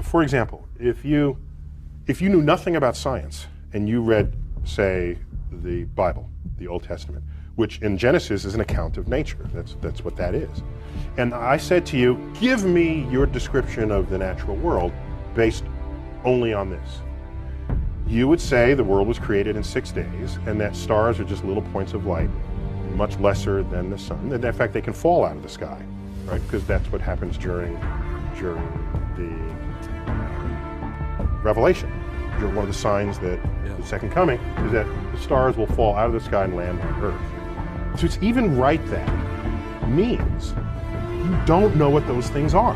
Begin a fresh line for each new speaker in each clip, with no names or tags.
for example, if you knew nothing about science and you read, say, the Bible, the Old Testament, which in Genesis is an account of nature. That's what that is. And I said to you, give me your description of the natural world based only on this. You would say the world was created in 6 days and that stars are just little points of light, much lesser than the sun. And in fact, they can fall out of the sky, right? Because that's what happens during the Revelation. One of the signs that the second coming is that the stars will fall out of the sky and land on Earth. So to even write that means you don't know what those things are.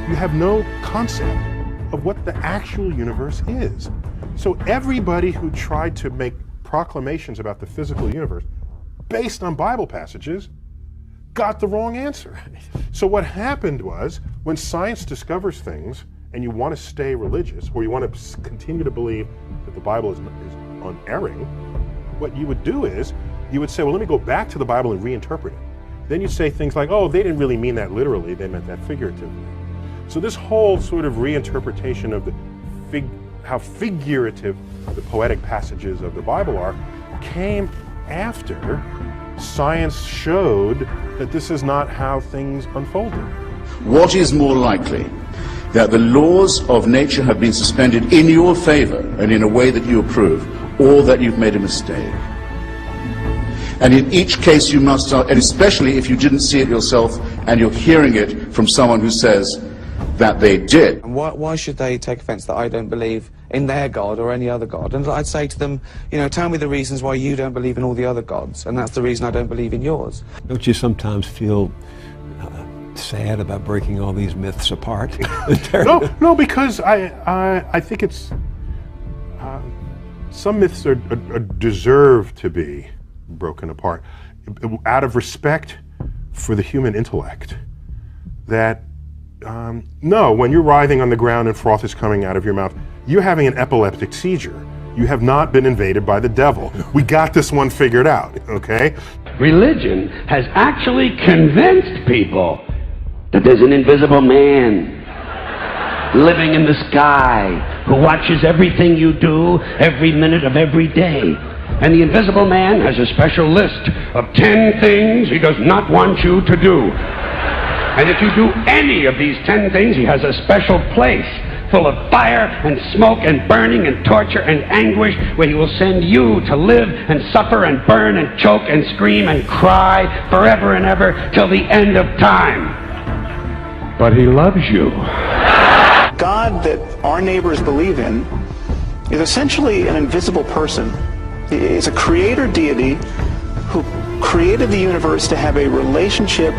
You have no concept of what the actual universe is. So everybody who tried to make proclamations about the physical universe based on Bible passages got the wrong answer. So what happened was, when science discovers things and you want to stay religious, or you want to continue to believe that the Bible is unerring, what you would do is, you would say, well, let me go back to the Bible and reinterpret it. Then you'd say things like, oh, they didn't really mean that literally, they meant that figuratively. So this whole sort of reinterpretation of how figurative the poetic passages of the Bible are came after science showed that this is not how things unfolded.
What is more likely? That the laws of nature have been suspended in your favor and in a way that you approve, or that you've made a mistake. And in each case you must, and especially if you didn't see it yourself and you're hearing it from someone who says that they did.
And why should they take offense that I don't believe in their God or any other God? And I'd say to them, tell me the reasons why you don't believe in all the other gods, and that's the reason I don't believe in yours.
Don't you sometimes feel sad about breaking all these myths apart?
No, because I think it's some myths are deserve to be broken apart out of respect for the human intellect. That no, when you're writhing on the ground and froth is coming out of your mouth, you're having an epileptic seizure. You have not been invaded by the devil. We got this one figured out, okay?
Religion has actually convinced people that there's an invisible man living in the sky who watches everything you do every minute of every day. And the invisible man has a special list of 10 things he does not want you to do. And if you do any of these 10 things, he has a special place full of fire and smoke and burning and torture and anguish, where he will send you to live and suffer and burn and choke and scream and cry forever and ever till the end of time. But he loves you.
God that our neighbors believe in is essentially an invisible person. He is a creator deity who created the universe to have a relationship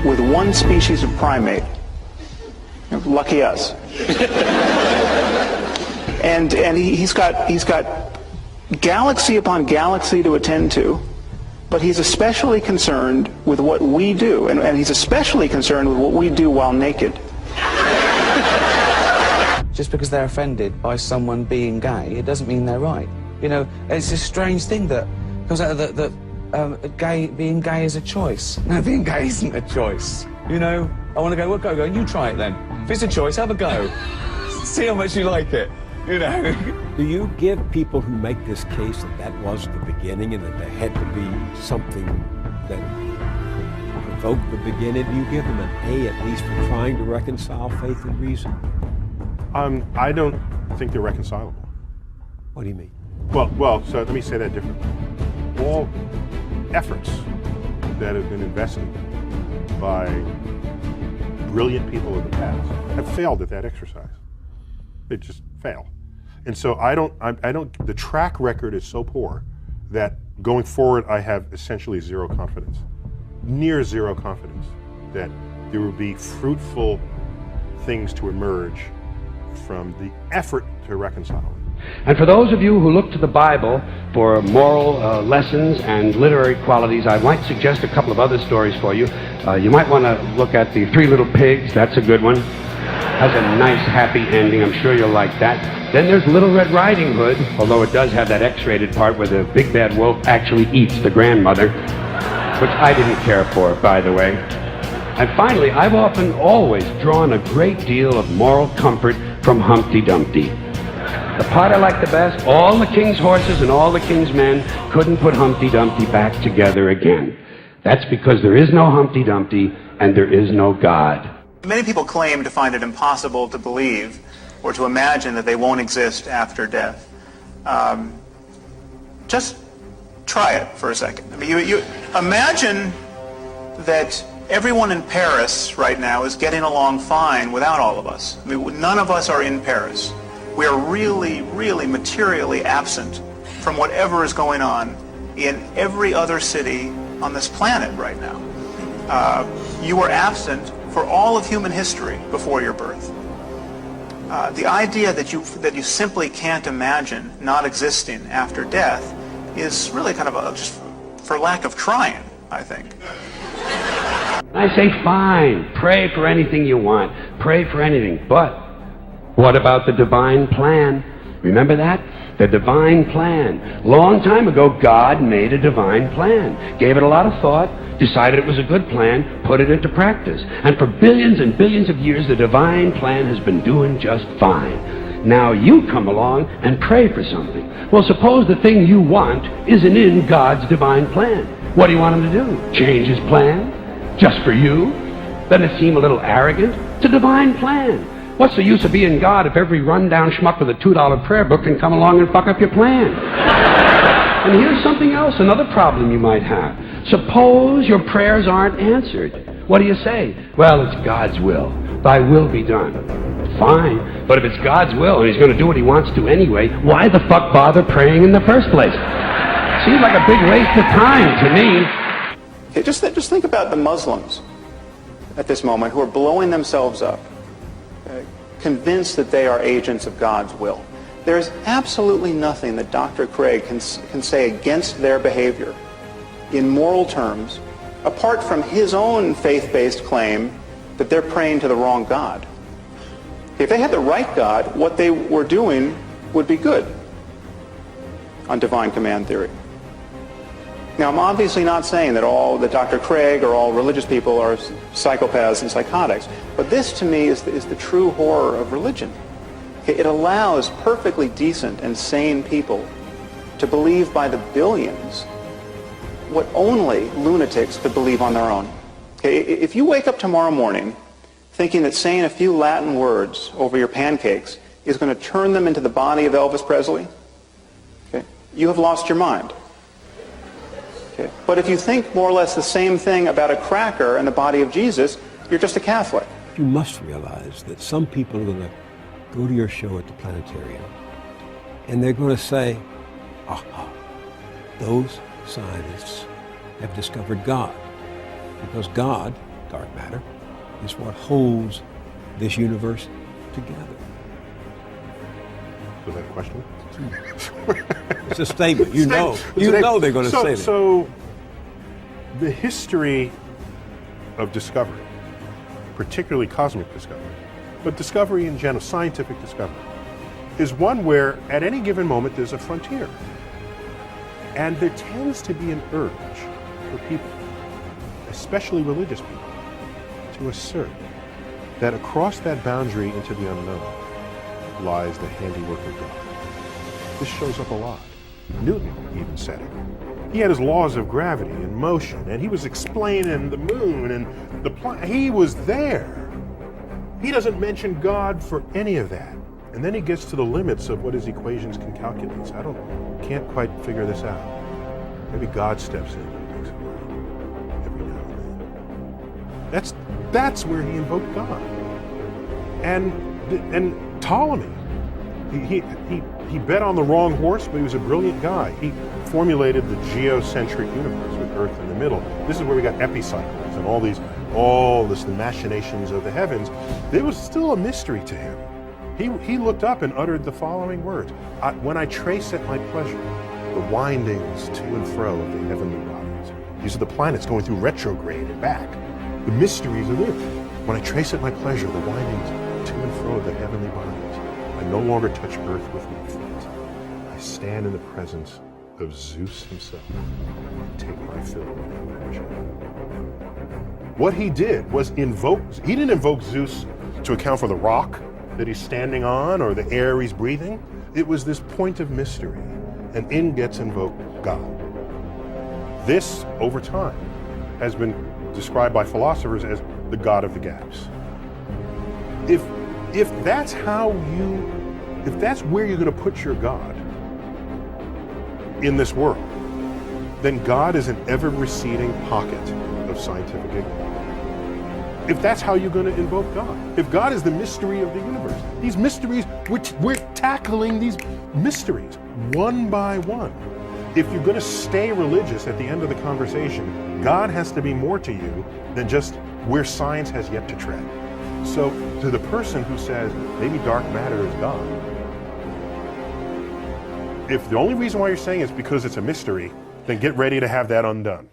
with one species of primate. Lucky us. and he's got galaxy upon galaxy to attend to, but he's especially concerned with what we do, and he's especially concerned with what we do while naked.
Just because they're offended by someone being gay, it doesn't mean they're right. It's a strange thing that comes out of being gay is a choice. No, being gay isn't a choice. I want to go, well, go, you try it then. If it's a choice, have a go. See how much you like it,
Do you give people who make this case that was the beginning and that there had to be something that provoked the beginning, do you give them an A at least for trying to reconcile faith and reason?
I don't think they're reconcilable.
What do you mean?
Well, so let me say that differently. All efforts that have been invested by brilliant people of the past have failed at that exercise. They just fail. And so the track record is so poor that going forward I have essentially zero confidence, near zero confidence, that there will be fruitful things to emerge from the effort to reconcile it.
And for those of you who look to the Bible for moral lessons and literary qualities, I might suggest a couple of other stories for you. You might want to look at The Three Little Pigs. That's a good one. Has a nice, happy ending. I'm sure you'll like that. Then there's Little Red Riding Hood, although it does have that X-rated part where the big bad wolf actually eats the grandmother, which I didn't care for, by the way. And finally, I've always drawn a great deal of moral comfort from Humpty Dumpty. The part I like the best, all the king's horses and all the king's men couldn't put Humpty Dumpty back together again. That's because there is no Humpty Dumpty and there is no God.
Many people claim to find it impossible to believe or to imagine that they won't exist after death. Just try it for a second. I mean, you imagine that everyone in Paris right now is getting along fine without all of us. I mean, none of us are in Paris. We are really, really materially absent from whatever is going on in every other city on this planet right now. You were absent for all of human history before your birth. The idea that you simply can't imagine not existing after death is really kind of just for lack of trying, I think.
I say, fine, pray for anything you want, pray for anything, but what about the divine plan? Remember that? The divine plan. Long time ago, God made a divine plan, gave it a lot of thought, decided it was a good plan, put it into practice. And for billions and billions of years, the divine plan has been doing just fine. Now you come along and pray for something. Well, suppose the thing you want isn't in God's divine plan. What do you want him to do? Change his plan? Just for you? Doesn't it seem a little arrogant? It's a divine plan. What's the use of being God if every rundown schmuck with a $2 prayer book can come along and fuck up your plan? And here's something else, another problem you might have. Suppose your prayers aren't answered. What do you say? Well, it's God's will. Thy will be done. Fine, but if it's God's will and he's going to do what he wants to anyway, why the fuck bother praying in the first place? Seems like a big waste of time to me.
Okay, just think about the Muslims at this moment who are blowing themselves up, convinced that they are agents of God's will. There is absolutely nothing that Dr. Craig can say against their behavior in moral terms, apart from his own faith-based claim that they're praying to the wrong God. If they had the right God, what they were doing would be good on divine command theory. Now, I'm obviously not saying that Dr. Craig or all religious people are psychopaths and psychotics, but this to me is the true horror of religion. It allows perfectly decent and sane people to believe by the billions what only lunatics could believe on their own. Okay, if you wake up tomorrow morning thinking that saying a few Latin words over your pancakes is going to turn them into the body of Elvis Presley, okay, you have lost your mind. Okay. But if you think more or less the same thing about a cracker and the body of Jesus, you're just a Catholic.
You must realize that some people are going to go to your show at the planetarium and they're going to say, aha, those scientists have discovered God. Because God, dark matter, is what holds this universe together.
Was that a question?
It's a statement. You know they're going to say that.
So the history of discovery, particularly cosmic discovery, but discovery in general, scientific discovery, is one where at any given moment there's a frontier. And there tends to be an urge for people, especially religious people, to assert that across that boundary into the unknown lies the handiwork of God. This shows up a lot. Newton even said it. He had his laws of gravity and motion, and he was explaining the moon and the planet. He was there. He doesn't mention God for any of that. And then he gets to the limits of what his equations can calculate. So can't quite figure this out. Maybe God steps in and makes it right every now and then. That's where he invoked God. And Ptolemy, he bet on the wrong horse, but he was a brilliant guy. He formulated the geocentric universe with Earth in the middle. This is where we got epicycles and all this, the machinations of the heavens. There was still a mystery to him. He looked up and uttered the following words: when I trace at my pleasure the windings to and fro of the heavenly bodies. These are the planets going through retrograde and back. The mysteries of Earth. When I trace at my pleasure the windings to and fro of the heavenly bodies, I no longer touch Earth with my feet. I stand in the presence of Zeus himself and take my fill of imagine. What he did was he didn't invoke Zeus to account for the rock that he's standing on or the air he's breathing. It was this point of mystery, and in gets invoked God. This, over time, has been described by philosophers as the God of the gaps. If that's if that's where you're going to put your God in this world, then God is an ever-receding pocket of scientific ignorance. If that's how you're going to invoke God, if God is the mystery of the universe, these mysteries, we're tackling these mysteries one by one. If you're going to stay religious at the end of the conversation, God has to be more to you than just where science has yet to tread. So to the person who says maybe dark matter is God, if the only reason why you're saying it's because it's a mystery, then get ready to have that undone.